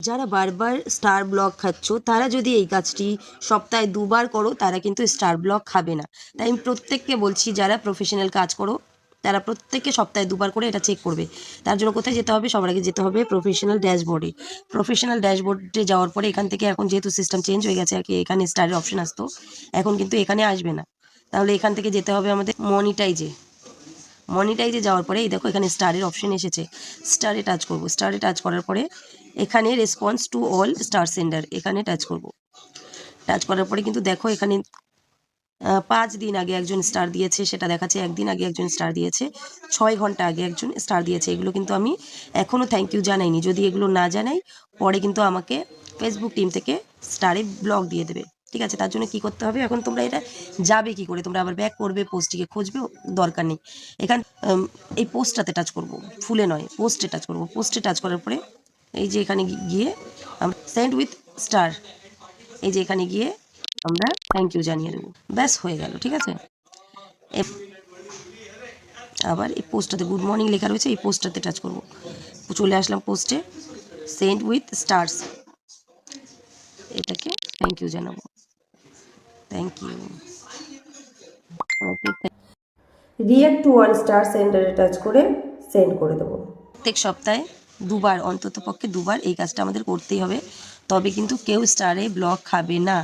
যারা বারবার star block খাচ্ছ তারা যদি এই কাজটি সপ্তাহে 2বার করো তারা কিন্তু স্টার ব্লক খাবে না। তাই আমি প্রত্যেককে বলছি যারা প্রফেশনাল কাজ করো তারা প্রত্যেককে সপ্তাহে 2বার করে এটা চেক করবে। তার জন্য কোথায় যেতে হবে? সবার আগে যেতে হবে প্রফেশনাল ড্যাশবোর্ডে। প্রফেশনাল ড্যাশবোর্ডে যাওয়ার পরে এখান থেকে এখন যেহেতু সিস্টেম চেঞ্জ হয়ে গেছে আর কি, এখানে স্টারের অপশন আসতো, এখন কিন্তু এখানে আসবে না। তাহলে এখান থেকে যেতে হবে আমাদের মনিটাইজে যাওয়ার পরে এই দেখো এখানে স্টারের অপশন এসেছে, স্টারে টাচ করব। স্টারে টাচ করার পরে এখানে response to all star sender এখানে টাচ করব। টাচ করার পরে কিন্তু দেখো এখানে 5 দিন আগে একজন স্টার দিয়েছে সেটা দেখাচ্ছে, 1 দিন আগে একজন স্টার দিয়েছে, 6 ঘন্টা আগে একজন স্টার দিয়েছে। এগুলো কিন্তু আমি এখনও থ্যাংক ইউ জানাইনি। যদি এগুলো না জানাই পরে কিন্তু আমাকে ফেসবুক টিম থেকে স্টারে ব্লক দিয়ে দেবে। ঠিক আছে, তার জন্য কী করতে হবে? এখন তোমরা এটা যাবে কি করে? তোমরা আবার ব্যাক করবে, পোস্টটিকে খুঁজবে, দরকার নেই। এখান এই পোস্টটাতে টাচ করব, ফুলে নয়, পোস্টে টাচ করব। পোস্টে টাচ করার পরে এই যে এখানে গিয়ে সেন্ড উইথ স্টার, এই যে এখানে গিয়ে আমরা থ্যাংক ইউ জানিয়ে দেবো। ব্যাস হয়ে গেল। ঠিক আছে, আবার এই পোস্টটাতে গুড মর্নিং লেখা রয়েছে, এই পোস্টটাতে টাচ করব। চলে আসলাম পোস্টে, সেন্ড উইথ স্টার্স, এটাকে থ্যাংক ইউ জানাবো। Thank you. Okay, react to 1 star সেন্ডারে টাচ করে সেন্ড করে দেবো। প্রত্যেক সপ্তাহে 2বার, অন্তত পক্ষে 2বার এই কাজটা আমাদের করতেই হবে, তবে কিন্তু কেউ স্টারে ব্লক খাবে না।